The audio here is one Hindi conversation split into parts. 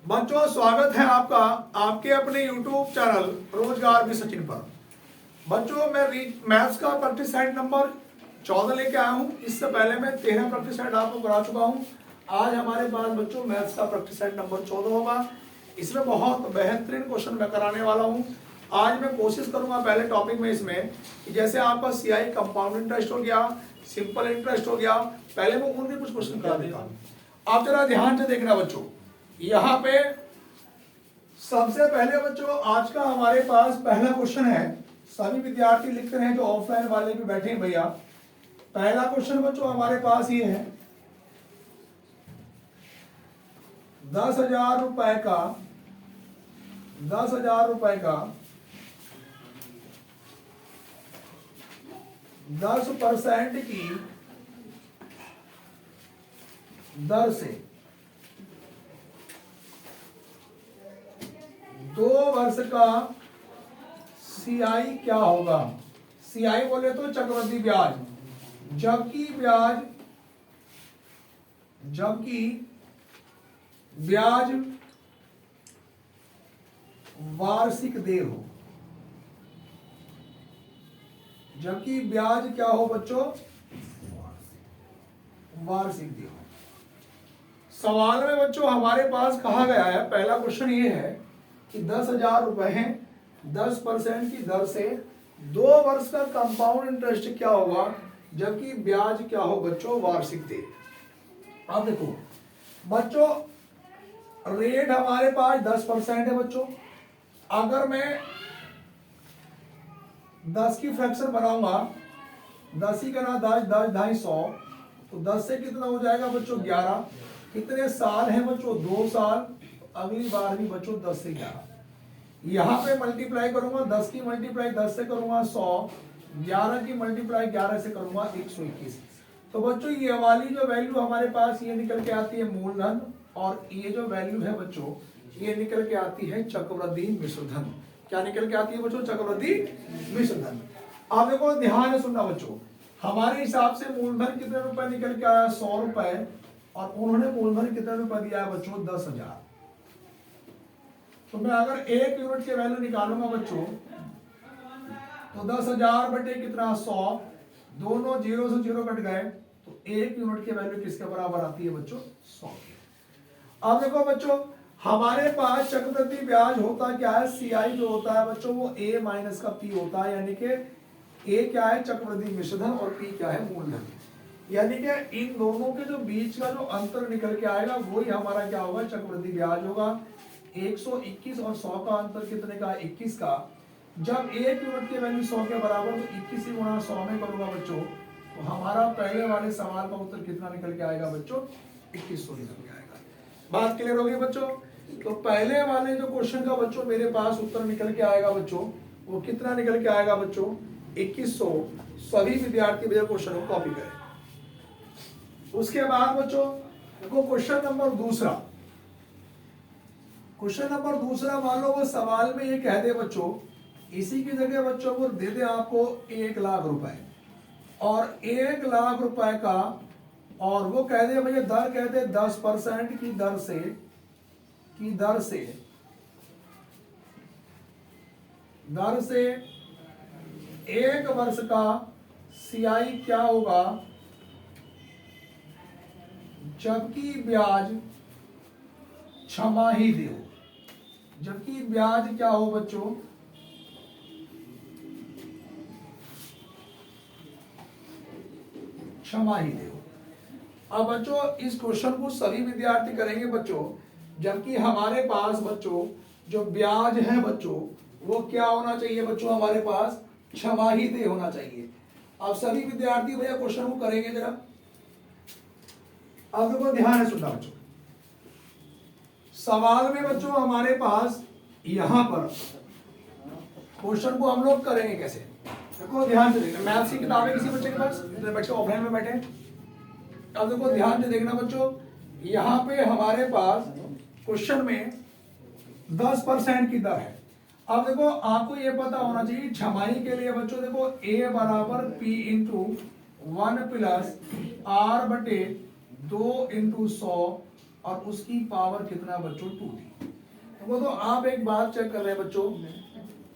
बच्चों स्वागत है आपका आपके अपने YouTube चैनल रोजगार भी सचिन पर। बच्चों मैं मैथ्स का प्रैक्टिस सेट नंबर 14 लेके आया हूँ। इससे पहले मैं 13 प्रैक्टिस सेट आपको करा चुका हूँ। आज हमारे पास बच्चों मैथ्स का प्रैक्टिस सेट नंबर 14 होगा। इसमें बहुत बेहतरीन क्वेश्चन मैं कराने वाला हूँ। आज मैं कोशिश करूंगा पहले टॉपिक में इसमें कि जैसे आपका CI कंपाउंड इंटरेस्ट हो गया, सिंपल इंटरेस्ट हो गया, पहले मैं उनके कुछ क्वेश्चन करा देता हूँ। आप जरा ध्यान से देखना बच्चों। यहाँ पे सबसे पहले बच्चों आज का हमारे पास पहला क्वेश्चन है। सभी विद्यार्थी लिखते हैं जो ऑफलाइन वाले भी बैठे हैं भैया। पहला क्वेश्चन बच्चों हमारे पास ये है, 10,000 रुपए का 10% की दर से 2 वर्ष का CI क्या होगा। CI बोले तो चक्रवृद्धि ब्याज, जबकि ब्याज वार्षिक देय हो। जबकि ब्याज क्या हो बच्चों, वार्षिक देय हो। सवाल में बच्चों हमारे पास कहा गया है, पहला क्वेश्चन ये है कि 10,000 रुपए हैं, 10% की दर से 2 वर्ष का कंपाउंड इंटरेस्ट क्या होगा, जबकि ब्याज क्या हो बच्चों, वार्षिक देय। अब देखो बच्चों रेट हमारे पास 10% है बच्चों। अगर मैं 10 की फ्रैक्शन बनाऊंगा, 10 ही करा 10, 10, 250, तो 10 से कितना हो जाएगा बच्चों 11। कितने साल हैं बच्चों, 2 साल। अगली बार भी बच्चों 10 से 11। यहाँ पे मल्टीप्लाई करूंगा, 10 की मल्टीप्लाई 10 से करूंगा 100, 11 की मल्टीप्लाई 11 से करूंगा 121। तो बच्चों ये वाली जो वैल्यू हमारे पास ये निकल के आती है मूलधन, और ये जो वैल्यू है बच्चों ये निकल के आती है चक्रवृद्धि मिश्रधन। क्या निकल के आती है बच्चों, चक्रवृद्धि मिश्रधन। आप देखो ध्यान से सुनना बच्चों, हमारे हिसाब से मूलधन कितने रुपए निकल के आया, 100 रुपए, और उन्होंने मूलधन कितने रुपए दिया है बच्चों, 10,000। तो मैं अगर 1 यूनिट के वैल्यू निकालूंगा बच्चों, तो 10,000 बटे कितना 100, दोनों जीरो से जीरो कट गए, तो 1 यूनिट की वैल्यू किसके बराबर आती है बच्चों, 100। अब देखो बच्चों हमारे पास चक्रवृद्धि ब्याज होता क्या है, CI जो होता है बच्चों वो A माइनस का P होता है। यानी कि A क्या है, चक्रवृद्धि मिश्रधन, और P क्या है, मूलधन। यानी कि इन दोनों के जो बीच का जो अंतर निकल के आएगा वही हमारा क्या होगा, चक्रवृद्धि ब्याज होगा। 121 और 100 का अंतर कितने का, 21 का। जब 1 यूनिट की वैल्यू 100 के बराबर, तो 21 ही गुणा 100 में करूंगा बच्चों, तो हमारा पहले वाले सवाल का उत्तर कितना निकल के आएगा बच्चों, 2100 निकल के आएगा। बात क्लियर होगी बच्चों। तो पहले वाले जो क्वेश्चन का बच्चों मेरे पास उत्तर निकल के आएगा बच्चों, वो कितना निकल के आएगा बच्चों, 2100। सभी विद्यार्थी भैया क्वेश्चन को कॉपी करें। उसके बाद बच्चों देखो क्वेश्चन नंबर दूसरा। क्वेश्चन नंबर दूसरा मान लो वो सवाल में ये कह दे बच्चों, इसी की जगह बच्चों को दे दे आपको 1 लाख रुपए, और 1 लाख रुपए का, और वो कह दे भैया दर कह दे 10% की दर से 1 वर्ष का CI क्या होगा, जबकि ब्याज छमाही दे हो। जबकि ब्याज क्या हो बच्चों, छमाही दे हो। अब बच्चों इस क्वेश्चन को सभी विद्यार्थी करेंगे बच्चों, जबकि हमारे पास बच्चों जो ब्याज है बच्चों वो क्या होना चाहिए बच्चों, हमारे पास छमाही दे होना चाहिए। अब सभी विद्यार्थी भैया क्वेश्चन को करेंगे जरा। अब देखो ध्यान से सुनना बच्चों, सवाल में बच्चों हमारे पास यहां पर क्वेश्चन को हम लोग करेंगे कैसे, देखो ध्यान से देखना। मैथ्स की किताबें किसी बच्चे के पास, बच्चे ऑफलाइन में बैठे। अब देखो ध्यान से देखना बच्चों, यहाँ पे हमारे पास क्वेश्चन में 10% की दर है। अब देखो आपको ये पता होना चाहिए छमाही के लिए बच्चों, देखो A बराबर P इंटू 1 प्लस R बटे 2 इंटू 100 और उसकी पावर कितना बच्चों 2 थी। तो वो तो आप एक बात चेक कर रहे हैं बच्चों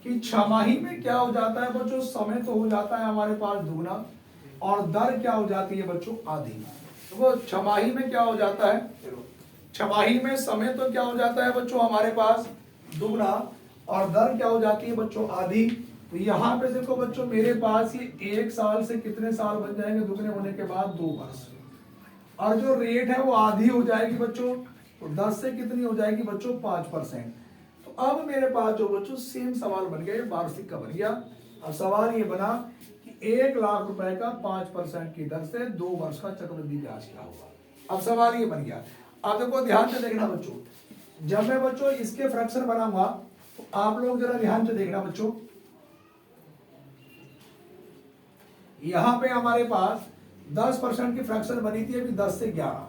कि छमाही में क्या हो जाता है बच्चों, समय तो हो जाता है हमारे पास दुगना और दर क्या हो जाती है बच्चों आधी। तो वो छमाही में क्या हो जाता है, छमाही में समय तो क्या हो जाता है बच्चों हमारे पास दुगना और दर क्या हो जाती है बच्चों आधी। तो यहाँ पे देखो बच्चों मेरे पास ये 1 साल से कितने साल बन जाएंगे दुगने होने के बाद 2 वर्ष, और जो रेट है वो आधी हो जाएगी बच्चों, तो 10 से कितनी हो जाएगी बच्चों 5%। तो अब मेरे पास जो बच्चों सेम सवाल बन गया, वार्षिक का बन गया। अब सवाल ये बना कि 1 लाख रुपए का 5% की दर से 2 वर्ष का चक्रवृद्धि ब्याज क्या होगा। अब सवाल ये बन गया। अब देखो ध्यान से देखना बच्चों, जब मैं बच्चों इसके फ्रैक्शन बनाऊंगा तो आप लोग जरा ध्यान से देखना बच्चों, यहां पे हमारे पास 10% की फ्रैक्शन बनी थी अभी 10 से 11।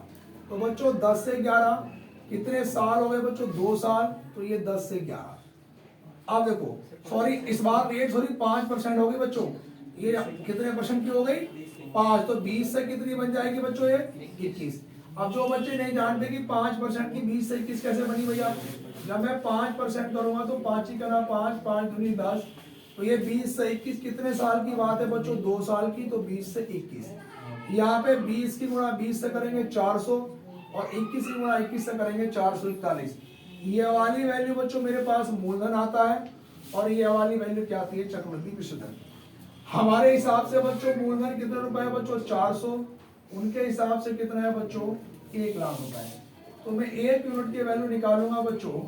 तो बच्चों 10 से 11 कितने साल हो गए बच्चों 2 साल, तो ये 10 से 11। अब देखो सॉरी इस बार रेट सॉरी 5% हो गई बच्चों, ये कितने परसेंट की हो गई 5, तो 20 से कितनी बन जाएगी बच्चों ये 21। अब जो बच्चे नहीं जानते कि 5% की 20 से 21 कैसे बनी भैया, जब मैं 5% करूंगा तो 5 ही करना 5, 5 दूनी 10, तो ये 20 से 21 कितने साल की बात है बच्चों 2 साल की, तो 20 से 21। यहाँ पे 20 की गुणा 20 से करेंगे 400 और 21 की गुणा 21 से करेंगे 441। ये वाली वैल्यू बच्चों मेरे पास मूलधन आता है और ये वाली वैल्यू क्या आती है चक्रवृद्धि विशुद्धन। हमारे हिसाब से बच्चों मूलधन कितने रुपए है बच्चों 400, उनके हिसाब से कितना है बच्चों 1 लाख रुपए। तो मैं 1 यूनिट की वैल्यू निकालूंगा बच्चों,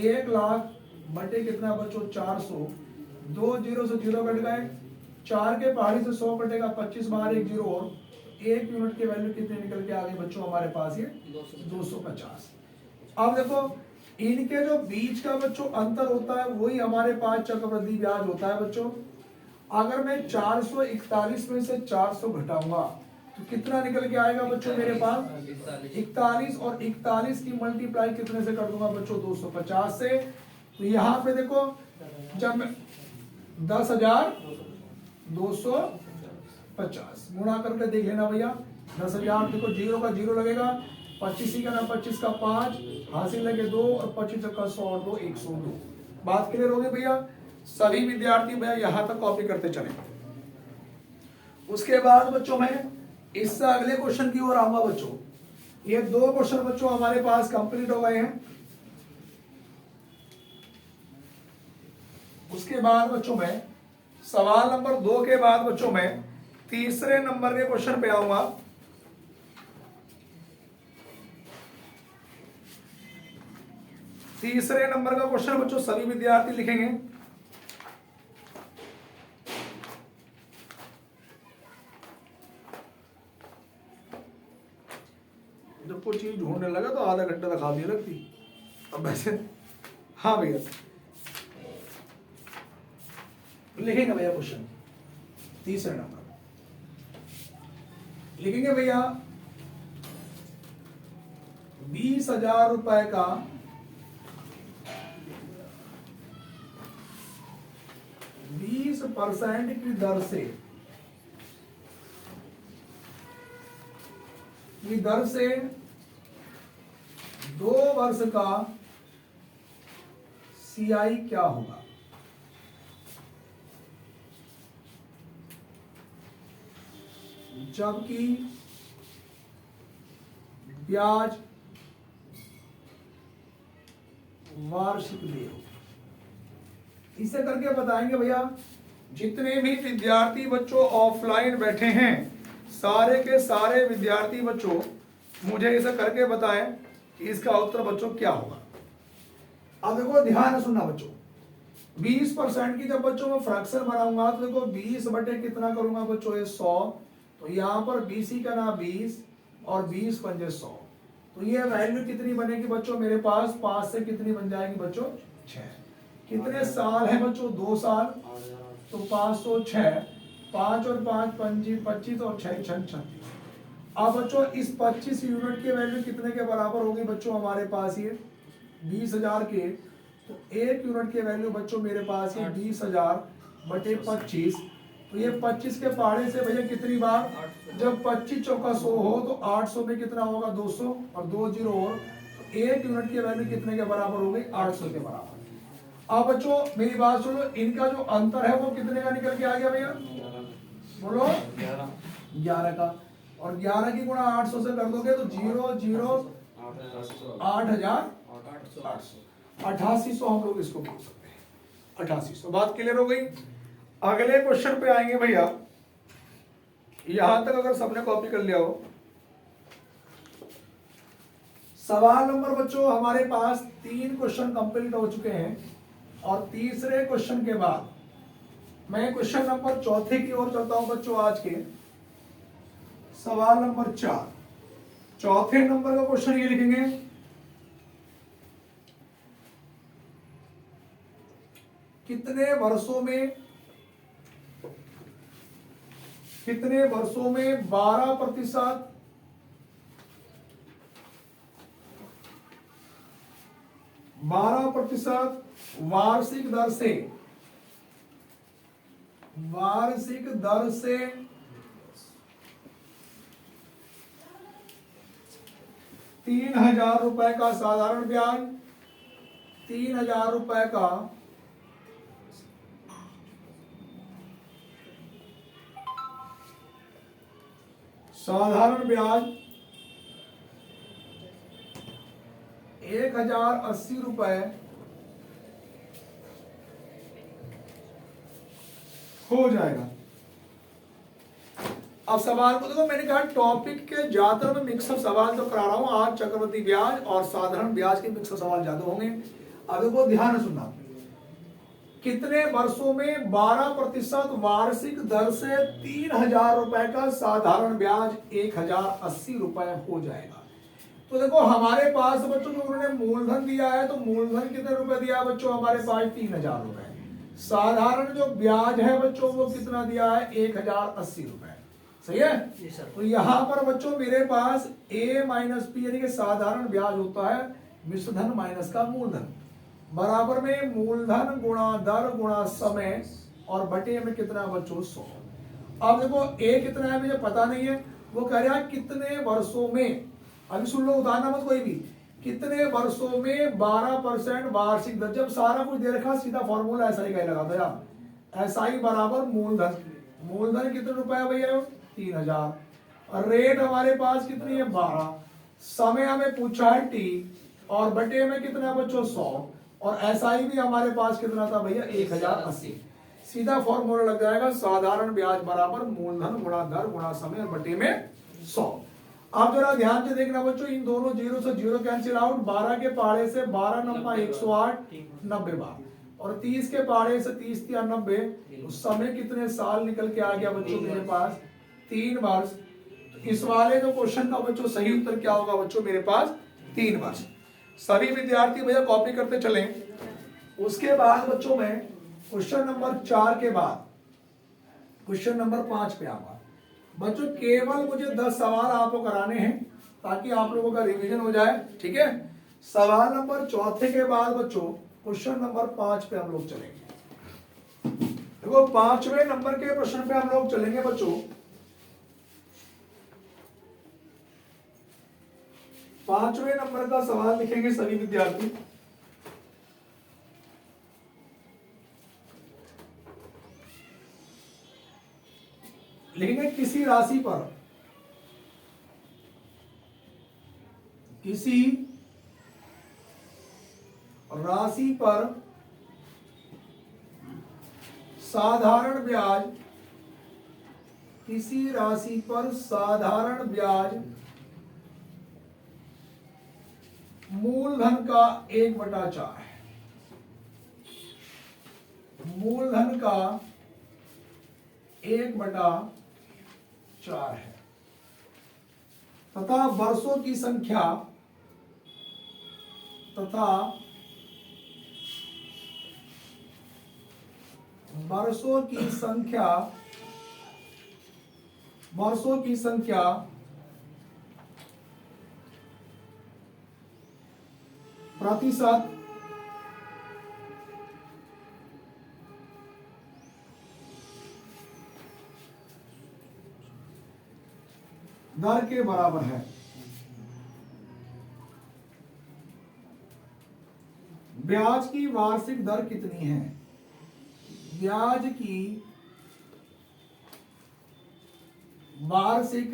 1 लाख बटे कितना बच्चों 400, 2 जीरो से जीरो कट गए, 4 के पहाड़ी से 100 कटेगा 25 बार 1 जीरो, और 1 यूनिट की वैल्यू कितने निकल के आ गई बच्चों हमारे पास ये 250। अब देखो इनके जो बीच का बच्चों अंतर होता है वही हमारे पास चक्रवृद्धि ब्याज होता है बच्चों। अगर मैं 441 में से 400 घटाऊंगा तो कितना निकल के आएगा बच्चों मेरे पास 41, और 41 की मल्टीप्लाई कितने से कर दूंगा बच्चों 250 से। तो यहाँ पे देखो जब मैं 10,250 गुणा करके देख लेना भैया, 10,000 देखो जीरो का जीरो लगेगा, 25 ही का ना 25 का 5 हासिल लगे 2 और 25 का 100 और 2 102। बात क्लियर होगी भैया। सभी विद्यार्थी भैया यहां तक कॉपी करते चले। उसके बाद बच्चों मैं इससे अगले क्वेश्चन की ओर आऊंगा बच्चों। ये 2 क्वेश्चन बच्चों हमारे पास कंप्लीट हो गए हैं। उसके बाद बच्चों में सवाल नंबर 2 के बाद बच्चों में तीसरे नंबर के क्वेश्चन पे आऊंगा। तीसरे नंबर का क्वेश्चन बच्चों सभी विद्यार्थी लिखेंगे। जब कोई चीज ढूंढने लगा तो आधा घंटा तक हाथ नहीं लगती। अब वैसे हाँ भैया लिखेंगे भैया क्वेश्चन तीसरे नंबर लिखेंगे भैया 20,000 रुपए का 20% की दर से 2 वर्ष का सीआई क्या होगा। जबकि ब्याज वार्षिक दे हो। इसे करके बताएंगे भैया जितने भी विद्यार्थी बच्चों ऑफलाइन बैठे हैं सारे के सारे विद्यार्थी बच्चों मुझे इसे करके बताएं कि इसका उत्तर बच्चों क्या होगा। अब देखो ध्यान से सुनना बच्चों, 20% की जब बच्चों मैं फ्रैक्शन बनाऊंगा तो देखो 20 बटे कितना करूंगा बच्चों ये 100, तो यहाँ पर 20 ही का ना 20 और 20 पंजे 100, तो ये वैल्यू कितनी बनेगी बच्चों मेरे पास 5 से कितनी बन जाएगी बच्चों 6। कितने साल है बच्चों 2 साल, तो 506, 5 और 5 25 और 6 36। अब बच्चों इस 25 यूनिट की वैल्यू कितने के बराबर होगी बच्चों हमारे पास ये 20,000 के, तो 1 यूनिट की वैल्यू बच्चों मेरे पास ये 20,000 बटे 25, तो ये 25 के पहाड़े से भैया कितनी बार, जब 25 चौका 100 हो तो 800 में कितना होगा 200 और 2 जीरो और तो 1 यूनिट की वैल्यू कितने के बराबर हो गई 800 के बराबर। अब बच्चों मेरी बात सुनो, इनका जो अंतर है वो कितने का निकल के आ गया भैया, बोलो 11 का, और 11 की गुणा 800 से कर दोगे तो 0 0 8800 8800 हम लोग इसको बोल सकते हैं 8800। बात क्लियर हो गई। अगले क्वेश्चन पे आएंगे भैया, यहां तक अगर सबने कॉपी कर लिया हो। सवाल नंबर बच्चों हमारे पास 3 क्वेश्चन कंप्लीट हो चुके हैं और तीसरे क्वेश्चन के बाद मैं क्वेश्चन नंबर चौथे की ओर चलता हूं बच्चों। आज के सवाल नंबर 4, चौथे नंबर का क्वेश्चन ये लिखेंगे, कितने वर्षों में 12% वार्षिक दर से 3,000 रुपए का साधारण ब्याज, 3,000 रुपए का साधारण ब्याज, 1,080 रुपए हो जाएगा। अब सवाल को देखो, मैंने कहा टॉपिक के ज्यादातर में मिक्सअप सवाल जो करा रहा हूं आज, चक्रवृद्धि ब्याज और साधारण ब्याज के मिक्सअप सवाल ज्यादा होंगे। अब देखो ध्यान से सुनना, कितने वर्षों में 12% वार्षिक दर से 3,000 रुपए का साधारण ब्याज 1,080 रुपए हो जाएगा। तो देखो हमारे पास बच्चों जो उन्होंने मूलधन दिया है, तो मूलधन कितने रुपए दिया है बच्चों, हमारे पास 3,000 रुपए। साधारण जो ब्याज है बच्चों वो कितना दिया है 1,080 रुपए, सही है। तो यहाँ पर बच्चों मेरे पास a माइनस पी यानी कि साधारण ब्याज होता है मिश्र धन माइनस का मूलधन, बराबर में मूलधन गुणा दर गुणा समय और बटे में कितना बच्चों 100। अब देखो a कितना है मुझे पता नहीं है, वो कह रहा है कितने वर्षों में, अभी सुन लो उतारना मत कोई भी, कितने वर्षों में 12% वार्षिक दर, जब सारा कुछ दे रखा सीधा फॉर्मूला ऐसा ही लगा दो यार, ऐसा ही बराबर मूलधन, मूलधन कितने रुपए है भैया 3,000, और रेट हमारे पास कितनी है 12, समय हमें पूछा है t और बटे में कितना बच्चों 100, और एसआई भी हमारे पास कितना था भैया 1,080। सीधा फॉर्मूला लग जाएगा साधारण ब्याज बराबर मूलधन गुणा दर गुणा समय और बटे में 100। अब जरा ध्यान से देखना बच्चों, इन दोनों जीरो से जीरो कैंसिल आउट, 12 के पहाड़े से 12 नंबर 108 90 बार, और 30 के पहाड़े से 30 या 90, उस समय कितने साल निकल के आ गया बच्चों मेरे पास 3 वर्ष। तो इस वाले जो क्वेश्चन का बच्चों सही उत्तर क्या होगा बच्चों मेरे पास 3 वर्ष। सभी विद्यार्थी भैया कॉपी करते चलें। उसके बाद बच्चों में क्वेश्चन नंबर 4 के बाद क्वेश्चन नंबर 5 पे आऊंगा बच्चों। केवल मुझे 10 सवाल आपको कराने हैं ताकि आप लोगों का रिवीजन हो जाए, ठीक है। सवाल नंबर 4 के बाद बच्चों क्वेश्चन नंबर 5 पे हम लोग चलेंगे। देखो 5वें नंबर के प्रश्न पे हम लोग चलेंगे बच्चों। 5वें नंबर का सवाल लिखेंगे सभी विद्यार्थी। लिखेंगे किसी राशि पर साधारण ब्याज, किसी राशि पर साधारण ब्याज मूलधन का 1/4 है, मूलधन का 1/4 है, तथा वर्षों की संख्या प्रतिशत दर के बराबर है। ब्याज की वार्षिक दर कितनी है? ब्याज की वार्षिक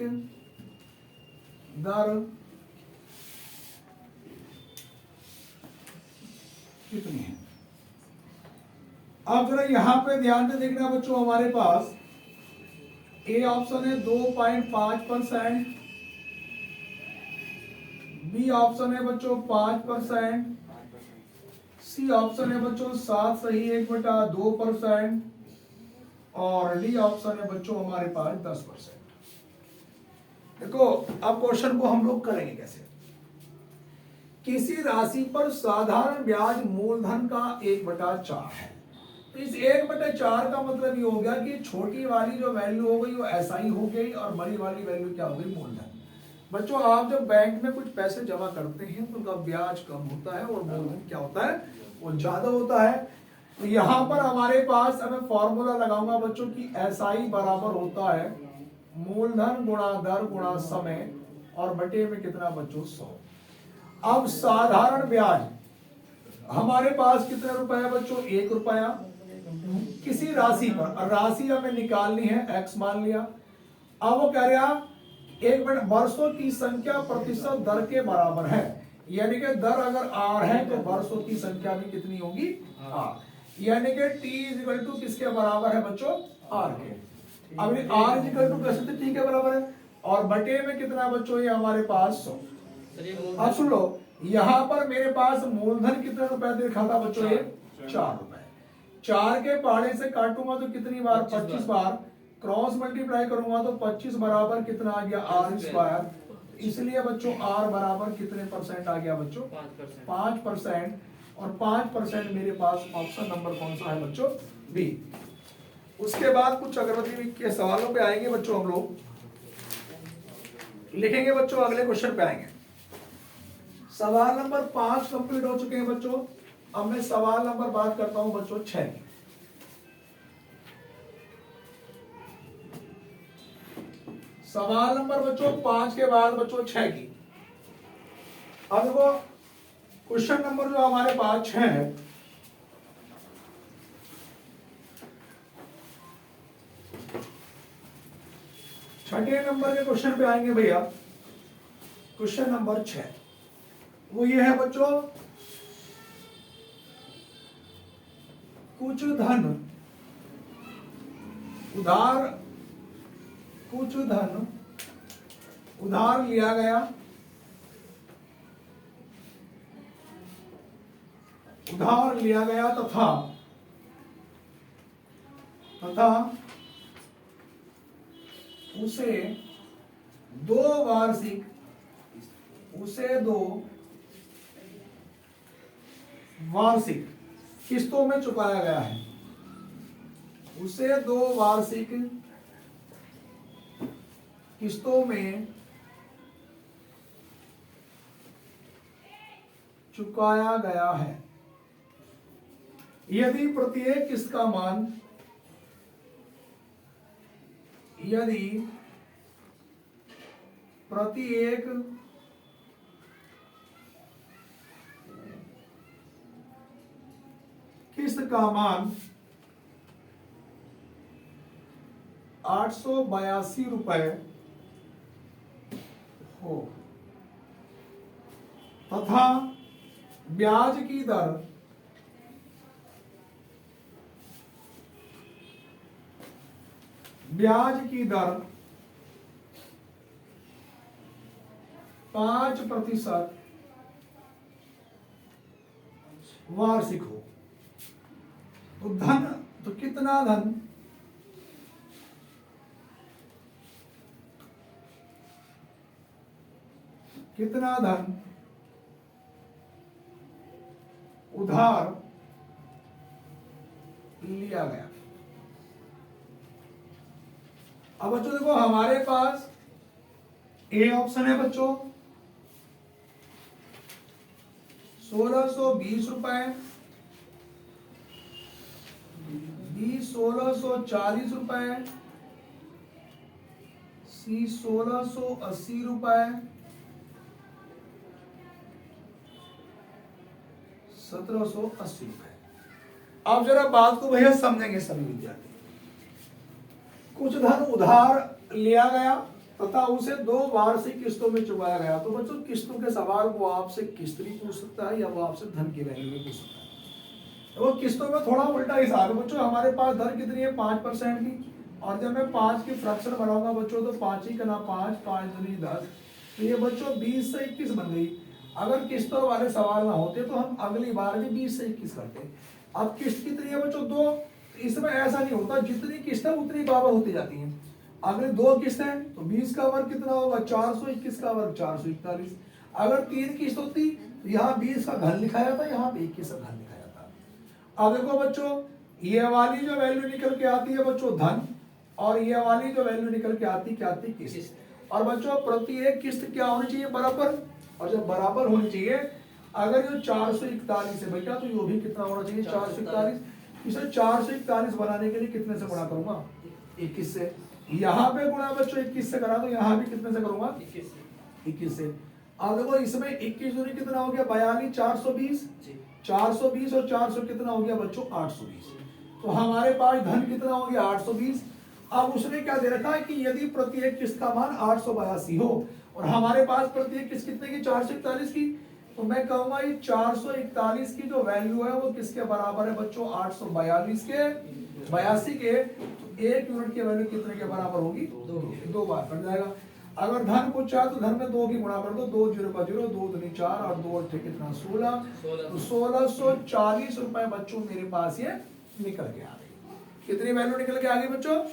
दर कितनी है? अब जरा यहां पे ध्यान से देखना बच्चों, हमारे पास ए ऑप्शन है 2.5%, बी ऑप्शन है बच्चों 5%, सी ऑप्शन है बच्चों 7 सही 1/2%, और डी ऑप्शन है बच्चों हमारे पास 10%। देखो अब क्वेश्चन को हम लोग करेंगे कैसे। किसी राशि पर साधारण ब्याज मूलधन का 1/4 है। तो इस 1/4 का मतलब ये हो गया कि छोटी वाली जो वैल्यू हो गई वो एसआई हो गई और बड़ी वाली वैल्यू क्या हो गई? मूलधन। बच्चों आप जब बैंक में कुछ पैसे जमा करते हैं तो उनका ब्याज कम होता है और मूलधन क्या होता है? वो ज्यादा होता है। तो यहाँ पर हमारे पास अब मैं फॉर्मूला लगाऊंगा बच्चों की एसआई बराबर होता है मूलधन गुणा दर गुणा समय और बटे में कितना बच्चों? 100। अब साधारण ब्याज हमारे पास कितने रुपए है बच्चों? 1 रुपया किसी राशि पर। राशि हमें निकालनी है, एक्स मान लिया। अब वो कह रहा 1 वर्षों की संख्या प्रतिशत दर के बराबर है, यानी कि दर अगर आर है तो वर्षों की संख्या भी कितनी होगी? आर। यानी कि टी इज इक्वल टू किसके बराबर है बच्चों? आर के। अब आर इज इक्वल टू कैसे? टी के बराबर है। और बटे में कितना बच्चों? ये हमारे पास 100। अब सुन लो, यहां पर मेरे पास मूलधन कितने रुपए दिखा था बच्चों? ये 4 रुपए। 4 के पहाड़े से काटूंगा तो कितनी बार? 25 बार। क्रॉस मल्टीप्लाई करूंगा तो 25 बराबर कितना आ गया? R square. इसलिए बच्चों आर बराबर कितने परसेंट आ गया बच्चों? 5%। और 5% मेरे पास ऑप्शन नंबर कौन सा है बच्चों? बी। उसके बाद कुछ अगरबत्ती के सवालों पे आएंगे बच्चों, हम लोग लिखेंगे बच्चों, अगले क्वेश्चन पे आएंगे। सवाल नंबर 5 कंप्लीट हो चुके हैं बच्चों। अब मैं सवाल नंबर बात करता हूं बच्चों 6 की। सवाल नंबर बच्चों 5 के बाद बच्चों 6 की। अब देखो क्वेश्चन नंबर जो हमारे पास 6 है, छठे नंबर के क्वेश्चन पे आएंगे भैया। क्वेश्चन नंबर 6 वो ये है बच्चों, कुछ धन उधार लिया गया, तथा उसे दो वार्षिक किस्तों में चुकाया गया है। उसे 2 वार्षिक किस्तों में चुकाया गया है। यदि प्रत्येक किस्त का मान किस्त का मान 882 रुपए हो तथा ब्याज की दर 5% वार्षिक हो, तो कितना धन उधार लिया गया। अब बच्चों देखो हमारे पास ए ऑप्शन है बच्चों 1620 रुपए, बी 1640 रुपए, सी 1680 रुपए, 1780 रुपए। अब जरा बात को भैया समझेंगे सभी विद्यार्थी। कुछ धन उधार लिया गया तथा उसे 2 वार्षिक किस्तों में चुकाया गया। तो बच्चों किस्तों के सवाल को आपसे किस्त भी पूछ सकता है या वो आपसे धन की वैल्यू भी पूछ सकता है। वो किस्तों में थोड़ा उल्टा हिसाब है बच्चों। हमारे पास दर कितनी है 5% की, और जब मैं 5 की फ्रैक्शन बनाऊंगा बच्चों तो 5 ही करना 5, 5 दूनी 10, तो ये बच्चों 20 से 21 बन गई। अगर किस्तों वाले सवाल ना होते तो हम अगली बार भी 20 से 21 करते। अब किस्त कितनी है बच्चों 2, इसमें ऐसा नहीं होता, जितनी किस्त है उतनी बाबा होती जाती है। अगर 2 किस्त है तो 20 का वर्ग कितना होगा 421 का वर्ग 441। अगर 3 किस्त होती तो यहाँ 20 का घन लिखा जाता, यहाँ पे 21 का घन लिखा जाता। अब देखो बच्चों ये वाली जो वैल्यू निकल के आती है बच्चों धन, और ये वाली जो वैल्यू निकल के आती क्या आती किस्त। और बच्चों प्रति एक किस्त क्या होनी चाहिए बराबर, और जब बराबर होनी चाहिए, अगर ये 441 है बेटा तो ये भी कितना होना चाहिए 441। इसे 441 बनाने के लिए कितने से गुणा करूंगा 21 से। यहाँ पे गुणा बच्चों 21 से करा तो यहाँ भी कितने से करूंगा 21 से। अब देखो इसमें 21 दूनी कितना हो गया 42, 420, 420 और 400 कितना हो गया बच्चों 820। तो हमारे पास धन कितना हो गया 820। अब उसने क्या दे रखा है कि यदि प्रत्येक किस्त का मान 882 हो और हमारे पास प्रत्येक किस्त कितने की 441 की, तो मैं कहूंगा ये 441 की जो वैल्यू है वो किसके बराबर है बच्चों 842 के 82 के। तो 1 यूनिट की वैल्यू कितने के बराबर होगी 2 बार कट जाएगा। अगर धन पूछा तो धन में 2 की गुणा कर दो, 2 0 का 0, 2 दूनी 4 और 2 अट्ठे कितना 16। तो 1640 रुपए बच्चों मेरे पास ये निकल के आ गई। कितनी वैल्यू निकल के आ गई बच्चों।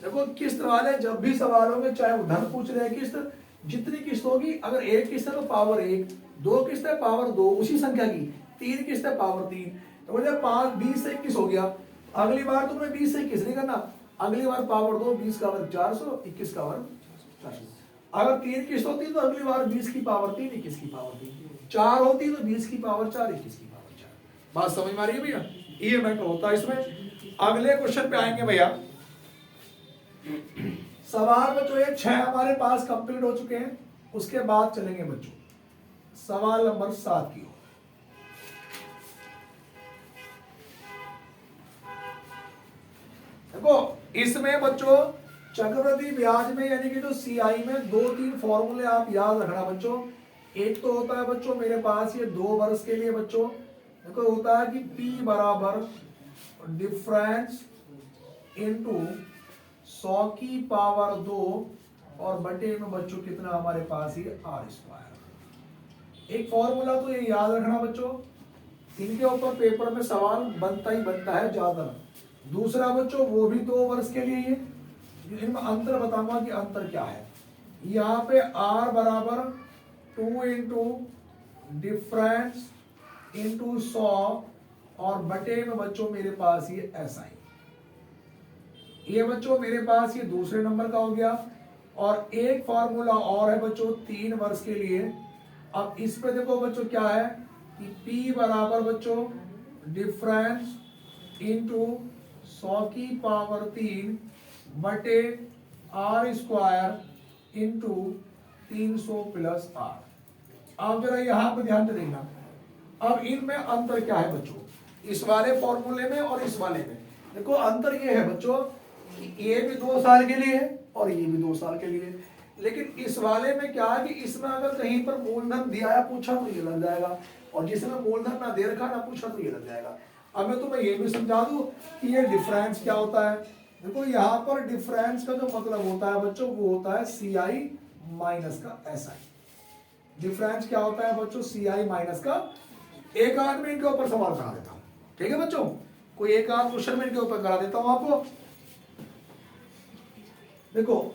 देखो किस्त वाले जब भी सवालों में चाहे वो धन पूछ रहे हैं किस्त, जितनी किस्त होगी, अगर एक किस्त है तो पावर 1, 2 किस्त है पावर 2 उसी संख्या की, 3 किस्त है पावर 3। तो बोले 5 20 से 21 हो गया। अगली बार तुमने 20 से 21 नहीं करना, अगली बार पावर 2, 20 का वर्ग 400, 21 का वर्ग 400। अगर 3 किस्त होती तो अगली बार 20 की पावर 3, 21 की पावर 3, 4 होती तो 20 की पावर 4, 21 की पावर 4। बात समझ में आ रही है भैया। ये मैटर होता है इसमें। अगले क्वेश्चन पे आएंगे भैया। सवाल बच्चों ये 6 हमारे पास कंप्लीट हो चुके हैं, उसके बाद चलेंगे बच्चों सवाल नंबर 7 की ओर। देखो इसमें बच्चों चक्रवृद्धि ब्याज में यानी कि जो सीआई में 2-3 फॉर्मूले आप याद रखना बच्चों। एक तो होता है बच्चों मेरे पास ये 2 वर्ष के लिए बच्चों, देखो होता है कि P बराबर डिफरेंस इनटू 100 की पावर 2 और बटे में बच्चों कितना हमारे पास ये r²। एक फॉर्मूला तो ये याद रखना बच्चों, इनके ऊपर पेपर में सवाल बनता ही बनता है ज्यादा। दूसरा बच्चों वो भी 2 वर्ष के लिए ये, इनमें अंतर बताऊंगा कि अंतर क्या है। यहाँ पे r बराबर 2 इंटू डिफरेंस इंटू 100 और बटे में बच्चों मेरे पास ये SI। ये बच्चों मेरे पास ये दूसरे नंबर का हो गया। और एक फॉर्मूला और है बच्चों 3 वर्ष के लिए। अब इस पे देखो बच्चों क्या है कि P बराबर बच्चों डिफरेंस इंटू 100 की पावर 3 बटे r² इंटू 300 प्लस r। अब जरा यहाँ पे ध्यान से देखना, अब इनमें अंतर क्या है बच्चों, इस वाले फॉर्मूले में और इस वाले में। देखो अंतर ये है बच्चों कि ये भी 2 साल के लिए है और ये भी 2 साल के लिए है। लेकिन इस वाले में क्या है कि इसमें अगर कहीं पर मूलधन दिया या पूछा तो ये लग जाएगा, और जिसमें मूलधन ना दे रखा ना पूछा तो ये लग जाएगा। अब मैं तुम्हें ये भी समझा दूं कि ये डिफरेंस क्या होता है। देखो यहाँ पर डिफरेंस का जो मतलब होता है बच्चों वो होता है CI माइनस का SI। डिफरेंस क्या होता है बच्चों CI माइनस का। एक आध में इनके ऊपर सवाल करा देता हूँ, ठीक है बच्चों, कोई एक आध क्वेश्चन में इनके ऊपर करा देता हूँ आपको। देखो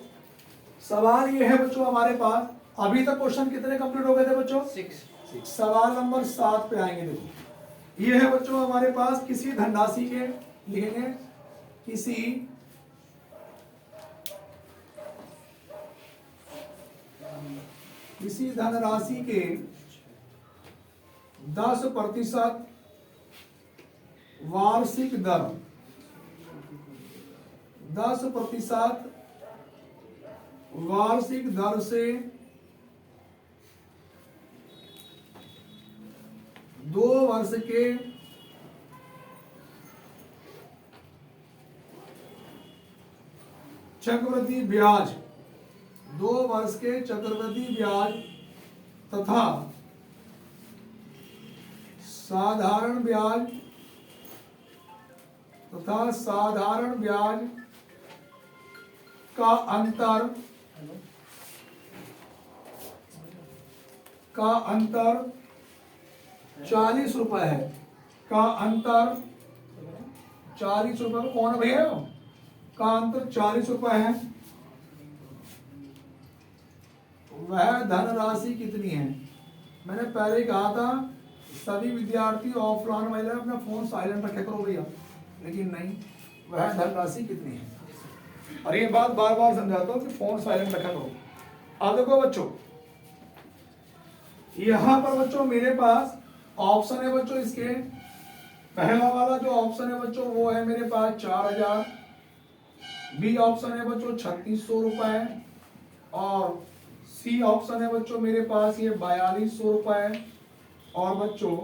सवाल ये है बच्चों हमारे पास, अभी तक क्वेश्चन कितने कंप्लीट हो गए थे बच्चों 6। सवाल नंबर 7 पे आएंगे। देखो ये है बच्चों हमारे पास किसी धनराशि के लिखेंगे, किसी धनराशि के 10% वार्षिक दर 10% वार्षिक दर से 2 वर्ष के चक्रवृद्धि ब्याज, 2 वर्ष के चक्रवृद्धि ब्याज तथा साधारण ब्याज का अंतर 40 रुपए है। का अंतर 40 रुपए। कौन है भैया? का अंतर 40 रुपए है। वह धनराशि कितनी है? मैंने पहले ही कहा था सभी विद्यार्थी ऑफलाइन वाले अपना फोन साइलेंट रखे करो भैया, लेकिन नहीं। वह धनराशि कितनी है? और ये बात बार बार समझाता हूं कि फोन साइलेंट रखा करो। अब देखो बच्चों, यहां पर बच्चों मेरे पास ऑप्शन है बच्चों। इसके पहला वाला जो ऑप्शन है बच्चों वो है मेरे पास 4000। बी ऑप्शन है बच्चों 3600 रुपए। और सी ऑप्शन है बच्चों मेरे पास ये 4200 रुपए। और बच्चों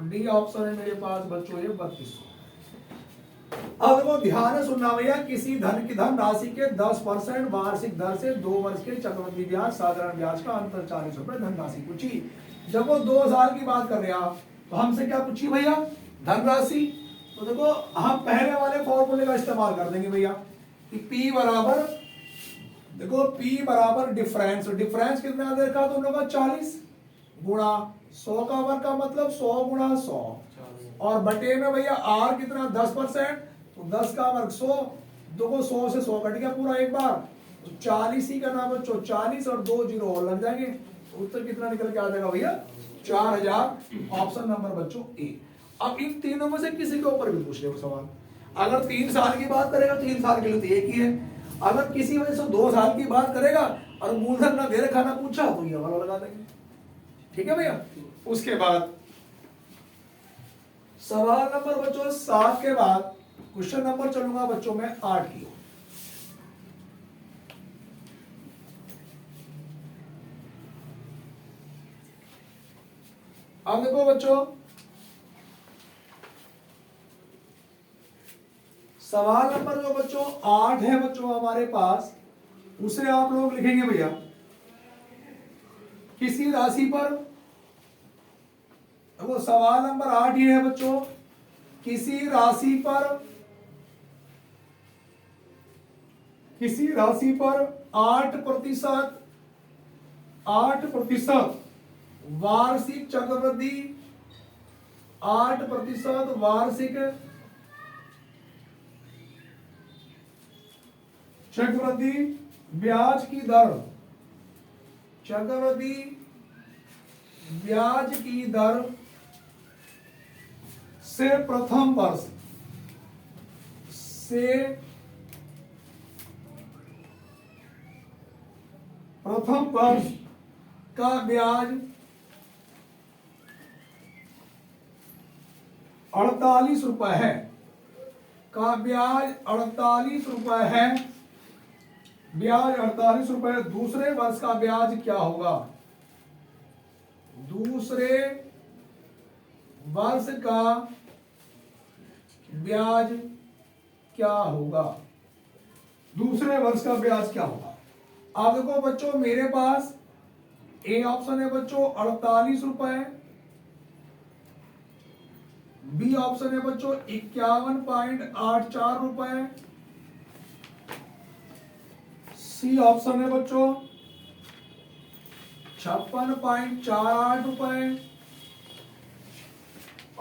डी ऑप्शन है मेरे पास बच्चों ये 3200। अब देखो ध्यान से सुनना भैया, किसी धन की धन राशि के 10% वार्षिक दर से 2 वर्ष के चक्रवृद्धि ब्याज साधारण ब्याज का अंतर 40 रुपए धनराशि पूछी। जब वो 2 साल की बात कर रहे हैं तो हमसे क्या पूछी भैया? धनराशि। तो देखो हम पहले वाले फॉर्मूले का इस्तेमाल कर देंगे भैया कि P बराबर, देखो P बराबर डिफरेंस। डिफरेंस कितना देखा तुम लोग? 40 गुणा 100 का वर्ग का मतलब 100 गुणा 100 और बटे में भैया R कितना 10%, तो 10 का वर्ग 100। देखो 100 से 100 कट गया पूरा एक बार, तो 40 ही करना बच्चों। 40 और 2 जीरो और लग जाएंगे, उत्तर कितना निकल के आ जाएगा भैया? 4000। ऑप्शन नंबर बच्चों ए। अब इन तीनों में से किसी के ऊपर भी पूछ ले सवाल। अगर 3 साल की बात करेगा 3 साल के लिए तो एक ही है। अगर किसी वजह से 2 साल की बात करेगा और मूलधन ना दे रखा ना पूछा तो ये वाला लगा देंगे। ठीक है भैया। उसके बाद सवाल नंबर बच्चों 7 के बाद क्वेश्चन नंबर चलूंगा बच्चों में 8 की। अब देखो बच्चों, सवाल नंबर जो बच्चों 8 है बच्चों हमारे पास, उसे आप लोग लिखेंगे भैया किसी राशि पर। वो सवाल नंबर 8 ये है बच्चों, किसी राशि पर 8% वार्षिक चक्रवृद्धि, 8% वार्षिक चक्रवृद्धि ब्याज की दर, चक्रवृद्धि ब्याज की दर से प्रथम वर्ष का ब्याज 48 रुपए है। का ब्याज 48 रुपए है। ब्याज 48 रुपए। दूसरे वर्ष का ब्याज क्या होगा? दूसरे वर्ष का ब्याज क्या होगा? दूसरे वर्ष का ब्याज क्या होगा? आप देखो बच्चों मेरे पास ए ऑप्शन है बच्चों 48 रुपए। बी ऑप्शन है बच्चों 51.84 रुपए। सी ऑप्शन है बच्चों 56.48 रुपए।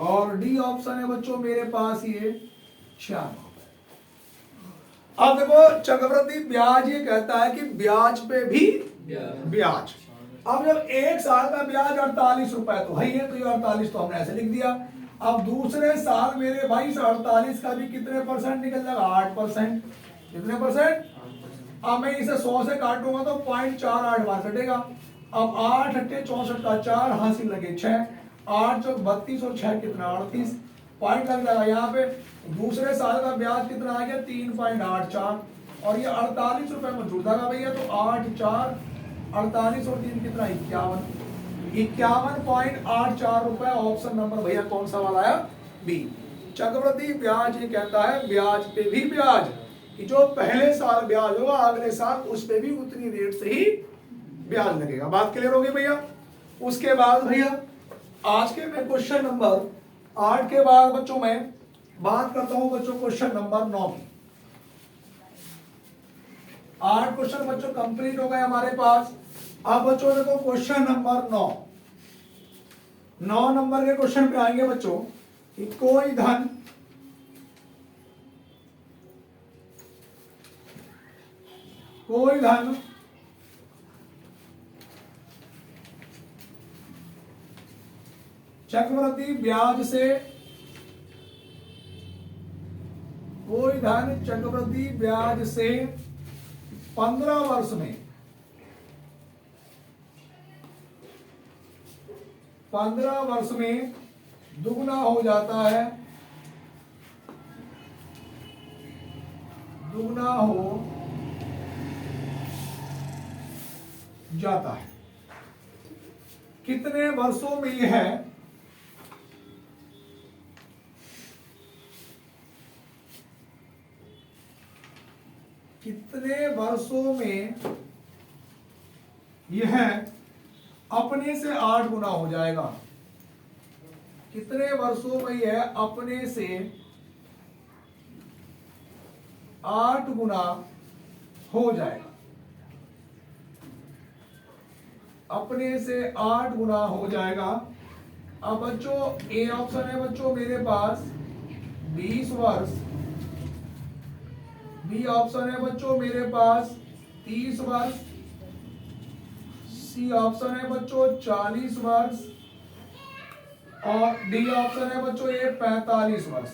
और डी ऑप्शन है बच्चों मेरे पास ये 96। अब देखो चक्रवृद्धि ब्याज ये कहता है कि ब्याज पे भी ब्याज। अब जब 1 साल का ब्याज 48 रुपए तो है, तो ये 48 तो हमने ऐसे लिख दिया। अब दूसरे साल मेरे भाई से 48 का भी कितने परसेंट निकल जाएगा? 8%। कितने परसेंट? अब मैं इसे 100 से काटूंगा तो 0.48 बार कटेगा। अब 8 अट्ठे 64 का 4 हासिल लगे 6, 8 चौक 32 और 6 कितना 38 पॉइंट लग जाएगा यहाँ पे। दूसरे साल का ब्याज कितना आ गया? 3.84। और ये 48 रुपए में जुड़ जाएगा भैया। तो 8 4 48 और 3 कितना 51.84 रुपए। ऑप्शन नंबर भैया कौन सा वाला आया? बी। चक्रवृद्धि ब्याज ये कहता है ब्याज पे भी ब्याज, कि जो पहले साल ब्याज होगा अगले साल उस पे भी उतनी रेट से ही ब्याज लगेगा। बात क्लियर होगी भैया। उसके बाद भैया आज के मैं क्वेश्चन नंबर 8 के बाद बच्चों मैं बात करता हूं बच्चों क्वेश्चन नंबर 9 की। 8 क्वेश्चन बच्चों कंप्लीट हो गए हमारे पास। अब बच्चों देखो क्वेश्चन नंबर 9 नंबर के क्वेश्चन पे आएंगे बच्चों कि कोई धन चक्रवृद्धि ब्याज से, कोई धन चक्रवृद्धि ब्याज से 15 वर्ष में 15 वर्ष में दुगना हो जाता है, दुगना हो जाता है। कितने वर्षों में यह है? कितने वर्षों में यह अपने से 8 गुना हो जाएगा? कितने वर्षों में यह अपने से 8 गुना हो जाएगा? अपने से 8 गुना हो जाएगा। अब बच्चों ए ऑप्शन है बच्चों मेरे पास 20 वर्ष, बी ऑप्शन है बच्चों मेरे पास 30 वर्ष, सी ऑप्शन है बच्चों 40 वर्ष और डी ऑप्शन है बच्चों ये 45 वर्ष।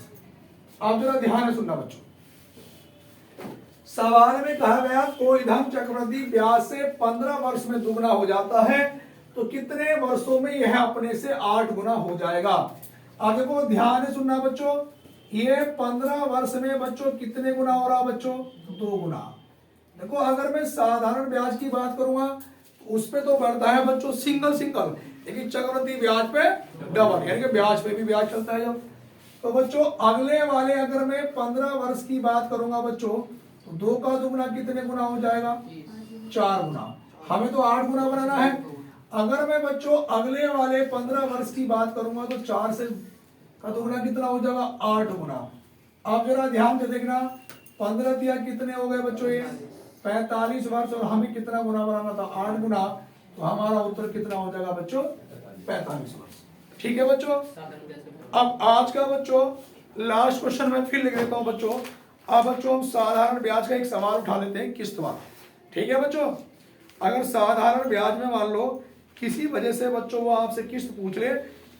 आप जरा ध्यान से सुनना बच्चों, सवाल में कहा गया कोई धन चक्रवृद्धि ब्याज से 15 वर्ष में दुगना हो जाता है, तो कितने वर्षों में यह अपने से 8 गुना हो जाएगा। अब देखो ध्यान से सुनना बच्चों, ये 15 वर्ष में बच्चों कितने गुना हो रहा बच्चों? 2 गुना। देखो अगर मैं साधारण ब्याज की बात करूंगा तो उस पे तो बढ़ता है बच्चों सिंगल, लेकिन चक्रवृद्धि ब्याज पे डबल, यानी कि ब्याज पे भी ब्याज चलता है जब। तो बच्चों अगले वाले अगर मैं 15 वर्ष की बात करूंगा बच्चों तो 2 का दुगुना कितने गुना हो जाएगा? 4 गुना। हमें तो 8 गुना बनाना है। अगर मैं बच्चों अगले वाले 15 वर्ष की बात करूंगा तो 4 से का दुगना कितना हो जाएगा? 8 गुना। अब जरा ध्यान से देखना, 15 दिया कितने हो गए बच्चों? ये 45 वर्ष और हमें कितना गुना बनाना था? 8 गुना। तो हमारा उत्तर कितना हो जाएगा बच्चों? 45 वर्ष। ठीक है बच्चों। अब आज का बच्चों लास्ट क्वेश्चन मैं फिर लिख देता हूं बच्चों। अब बच्चों हम साधारण ब्याज का एक सवाल उठा लेते हैं, किस्त वाला। ठीक है बच्चों, अगर साधारण ब्याज में मान लो किसी वजह से बच्चों वो आपसे किस्त पूछ ले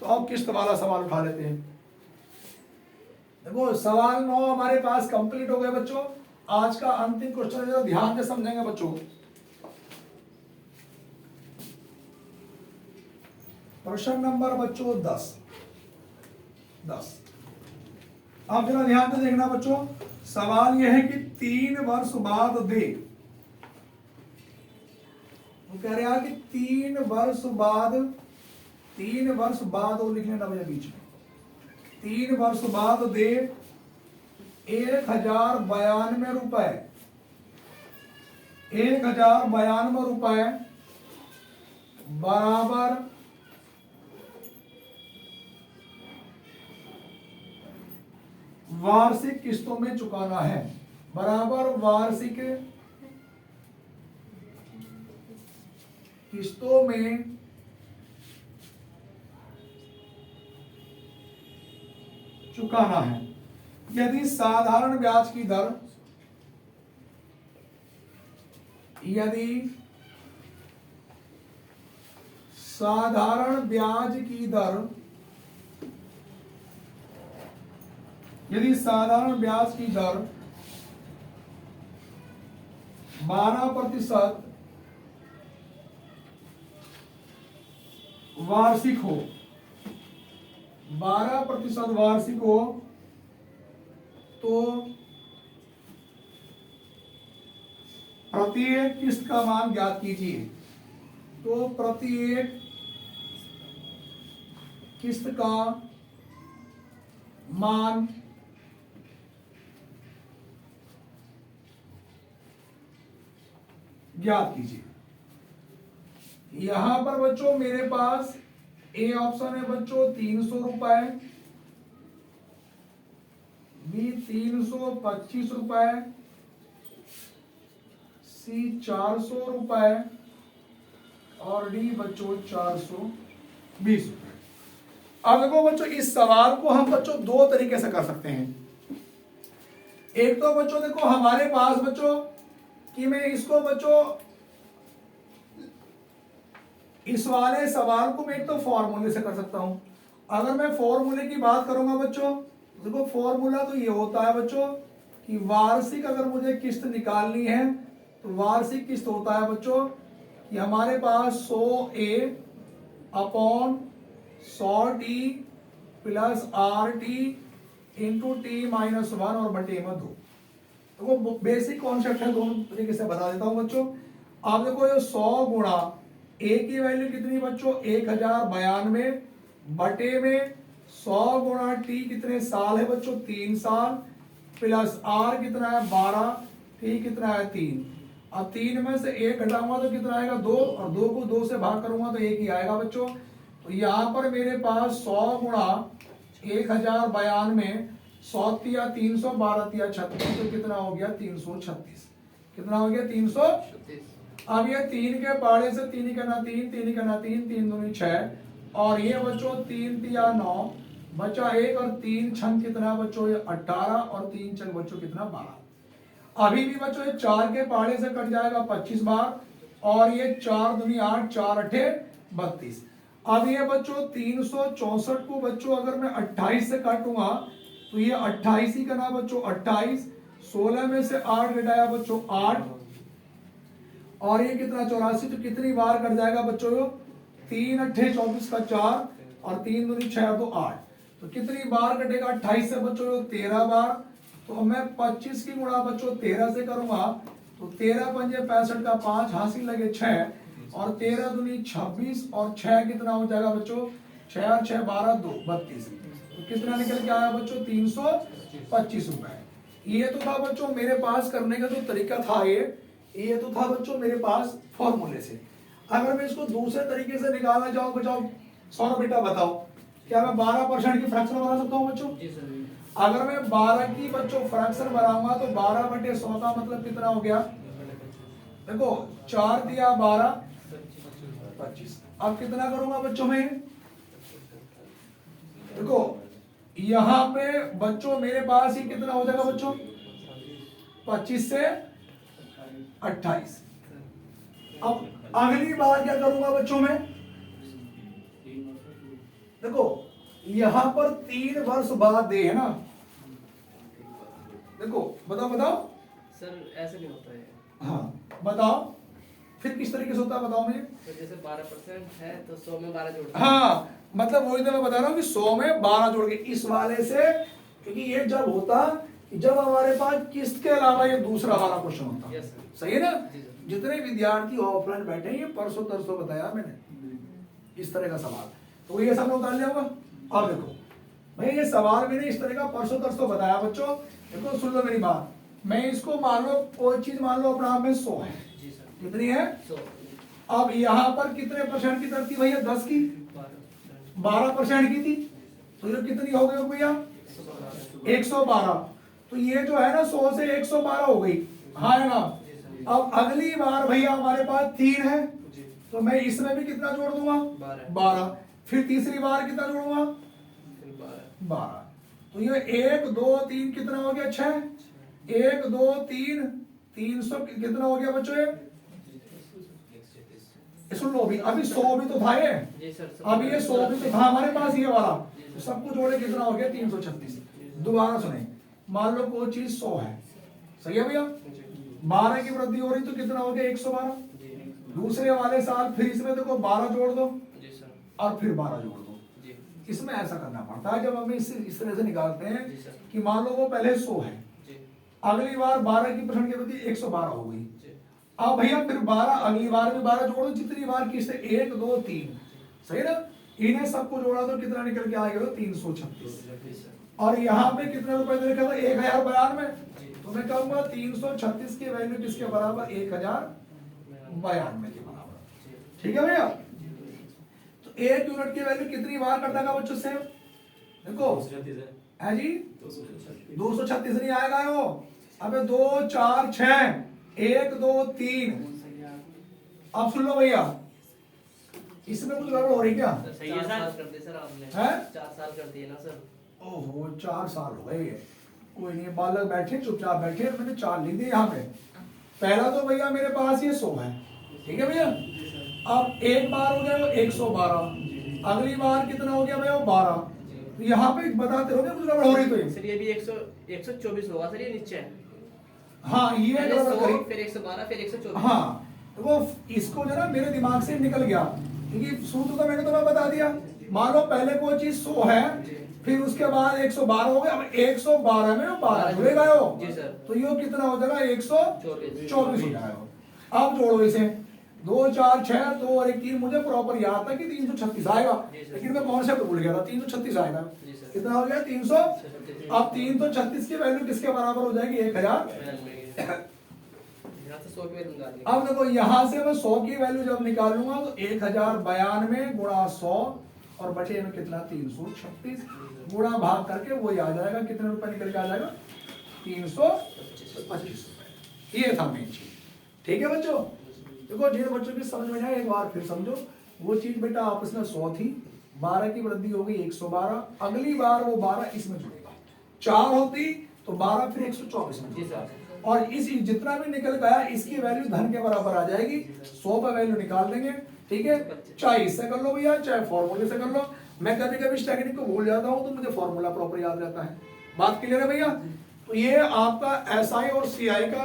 तो आप किस्त वाला सवाल उठा लेते हैं। देखो सवाल 9 हमारे पास कंप्लीट हो गए बच्चों। आज का अंतिम क्वेश्चन है, ध्यान से समझेंगे बच्चों। प्रश्न नंबर बच्चों 10। आप जरा ध्यान से देखना बच्चों, सवाल यह है कि 3 वर्ष बाद दे, वो कह रहे हैं कि 3 वर्ष बाद वो लिख लेना भैया बीच में, 3 वर्ष बाद दे 1092 रुपए, 1092 रुपए बराबर वार्षिक किस्तों में चुकाना है। बराबर वार्षिक किस्तों में चुकाना है। यदि साधारण ब्याज की दर, यदि साधारण ब्याज की दर 12% वार्षिक हो, 12% वार्षिक हो तो प्रत्येक किस्त का मान ज्ञात कीजिए। तो प्रत्येक किस्त का मान ज्ञात कीजिए। यहां पर बच्चों मेरे पास ए ऑप्शन है बच्चों 300 रुपए, बी 325 रुपए, सी 400 रुपए और डी बच्चों 420 रुपए। अब देखो बच्चों इस सवाल को हम बच्चों दो तरीके से कर सकते हैं। एक तो बच्चों देखो हमारे पास बच्चों कि मैं इसको बच्चों इस वाले सवाल को मैं एक तो फॉर्मूले से कर सकता हूं। अगर मैं फॉर्मूले की बात करूंगा बच्चों, देखो फॉर्मूला तो ये होता है बच्चों कि वार्षिक अगर मुझे किस्त निकालनी है तो वार्षिक किस्त होता है बच्चों कि हमारे पास 100A upon 100T plus RT into T minus 1 और बटे में 2। तो वो बेसिक कॉन्सेप्ट है, दोनों तरीके से बता देता हूं बच्चों। आप देखो ये 100 गुणा ए की वैल्यू कितनी बच्चों 1092 बटे में 100 गुणा टी कितने साल है बच्चों 3 साल प्लस आर कितना है 12, टी कितना है 3। अब 3 में से 1 घटाऊंगा तो कितना आएगा 2 और 2 को 2 से भाग करूंगा तो 1 ही आएगा बच्चों। तो यहाँ पर मेरे पास 100 गुणा 1092 100 तिया 300 12 तिया 36 तो कितना हो गया 336। कितना हो गया 336। अब ये 3 के पाड़े से 3 का ना 3 3 का ना 3 3 दूनी 6 और ये बच्चों 3 तिया 9 बचा 1 और 3 छन कितना बच्चों ये 18 और 3 छन बच्चों कितना 12। अभी भी बच्चों ये 4 के पाड़े से कट जाएगा 25 बार और ये 4 दूनी 8 4 अठे 32। अब ये बच्चों 364 को बच्चों अगर मैं 28 से काटूंगा तो ये 28 ही का ना बच्चों 28, 16 में से 8 घटाया बच्चों 8 और ये कितना 84 तो कितनी बार कट जाएगा बच्चों 3 अट्ठे 24 का 4 और 3 दूनी 6 तो 8। तो कितनी बार कटेगा 28 से बच्चों 13 बार। तो मैं 25 की गुणा बच्चों 13 से करूंगा तो 13 पंजे 65 का 5 हासिल लगे 6 और 13 दूनी 26 और 6 कितना हो जाएगा बच्चों 6 और 6 12 2 32। तो कितना निकल के आया बच्चों 325 रुपए। ये तो था बच्चों मेरे पास करने का जो तरीका था ये तो था बच्चों मेरे पास फॉर्मूले से। अगर मैं इसको दूसरे तरीके से निकालना चाहूँ बच्चों सौरभ बेटा बताओ क्या मैं 12% की फ्रैक्शन बना सकता हूँ बच्चों? अगर मैं 12 की बच्चों फ्रैक्शन बनाऊंगा तो 12 बटे 100 का मतलब कितना हो गया देखो 4 दिया 12 25। अब कितना करूंगा बच्चों में देखो यहां पे बच्चों मेरे पास ही कितना हो जाएगा बच्चों 25 से 28। अब अगली बार क्या करूंगा बच्चों में देखो यहां पर 3 वर्ष बाद दे है ना। देखो बताओ सर ऐसे नहीं होता है। हाँ बताओ फिर किस तरीके से होता है बताओ मुझे। तो जैसे 12% है तो 100 में 12 जोड़ हाँ मतलब वही तो मैं बता रहा हूँ कि 100 में 12 जोड़ के इस वाले से, क्योंकि ये जब होता जब हमारे पास किस्त के अलावा ये दूसरा वाला क्वेश्चन होता है। सही है ना। जितने विद्यार्थी ऑफलाइन बैठे हैं ये परसों तरसों बताया मैंने इस तरह का सवाल तो ये सब उतार लिया होगा। अब देखो भाई ये सवाल मैंने इस तरह का परसों तरसों बताया बच्चों। देखो सुन लो मेरी बात, मैं इसको मान लो कोई चीज मान लो अपना आप में 100 है। कितनी है 100। अब यहाँ पर कितने परसेंट की तरफ थी भैया 10 की 12% की थी तो ये कितनी हो गई भैया 112। तो ये जो है ना 100 से 112 हो गई हाँ है ना। अब अगली बार भैया हमारे पास 3 है तो मैं इसमें भी कितना जोड़ दूंगा 12। फिर तीसरी बार कितना जोड़ूंगा 12। तो ये 1 2 3 कितना हो गया 6 1 2 3 300 कितना हो गया बच्चों ये सुन लो अभी 100 भी तो था ये अभी ये 100 भी तो था हमारे पास ये वाला तो सबको जोड़े कितना हो गया 336। दोबारा सुने मान लो कोई चीज 100 है सही है भैया 12 की वृद्धि हो रही तो कितना हो गया 112। दूसरे वाले साल फिर इसमें देखो 12 जोड़ दो और फिर 12 जोड़ दो। इसमें ऐसा करना पड़ता है जब हम इस तरह से निकालते हैं कि मान लो वो पहले 100 है अगली बार 12 की परसेंट की वृद्धि 112 हो गई। अब भैया फिर 12 अगली बार में 12 जोड़ो, जितनी बार किससे 1 2 3, सही ना। इन्हें सबको जोड़ा तो कितना निकल के आएगा, तो 336। और यहाँ पे कितने रुपए दे रखा था, 1092 में। तो मैं कहूंगा 336 की वैल्यू किसके बराबर, 1092 के बराबर। ठीक है भैया। तो 1 यूनिट की वैल्यू कितनी बार करता है बच्चों से, देखो है जी 236 नहीं आएगा वो। अबे 2 4 6 1 2 3। अब सुन लो भैया, इसमें कुछ गड़बड़ हो रही क्या, सही है सर, कर दिए सर आपने, हैं? 4 साल कर दिए ना सर। ओहो 4 साल हो गए। कोई नहीं, बालक बैठे चुपचाप बैठे, मैंने 4 लिख दिए यहाँ पे। पहला तो भैया मेरे पास ये 100 है, ठीक है भैया। अब एक बार हो गया वो 112, अगली बार कितना हो गया भैया वो 12। तो यहाँ पे बताते रहोगे कुछ गड़बड़ हो रही तो ये। सर ये भी 124 होगा सर, ये नीचे। हाँ ये पहले गड़बड़ 100, करी। फिर 112, फिर 124। हाँ तो वो इसको जो ना मेरे दिमाग से निकल गया, क्योंकि सूत्र तो मैंने तुम्हें बता दिया। मान लो पहले कोई चीज 100 है, फिर उसके बाद 112 हो गया, अब 112 में 12 जुड़ेगा वो। जी सर। तो ये कितना हो जाएगा, 124 हो जाएगा। अब जोड़ो इसे, 2 4 6 2 और 1 3। मुझे प्रॉपर याद था कि 336 आएगा, लेकिन मैं कॉन्सेप्ट भूल गया था। 336 आएगा, कितना हो गया 300। अब 336 की वैल्यू किसके बराबर हो जाएगी, 1000। अब देखो यहाँ से मैं 100 की वैल्यू जब निकालूंगा तो 1092 गुणा 100 और बचे में कितना 336 गुणा भाग करके वही आ जाएगा, कितने रुपए निकल के आ जाएगा 325 रुपए। ये था मेन चीज। ठीक है बच्चों, देखो जिन बच्चों की समझ में आए एक बार फिर समझो। वो चीज बेटा आपस में 100 थी, 12 की वृद्धि हो गई 112, अगली बार वो 12 इसमें जुड़ेगा, 4 होती तो 12 फिर 124 में। और इस जितना भी निकल गया इसकी वैल्यू धन के बराबर आ जाएगी। 100 पर वैल्यू निकाल देंगे, ठीक है। चाहे इससे कर लो भैया, चाहे फॉर्मूले से कर लो। मैं कभी कभी इस टेक्निक को भूल जाता हूँ तो मुझे फॉर्मूला प्रॉपर याद रहता है। बात क्लियर है भैया। तो ये आपका एसआई और सीआई का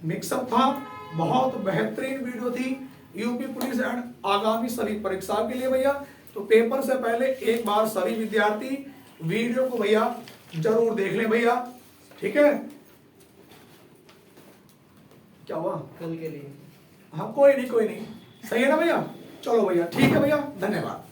मिक्सअप था। बहुत बेहतरीन वीडियो थी यूपी पुलिस एंड आगामी सभी परीक्षाओं के लिए भैया। तो पेपर से पहले एक बार सभी विद्यार्थी वीडियो को भैया जरूर देख लें भैया, ठीक है। क्या हुआ, कल के लिए। हाँ कोई नहीं, सही है ना भैया। चलो भैया, ठीक है भैया, धन्यवाद।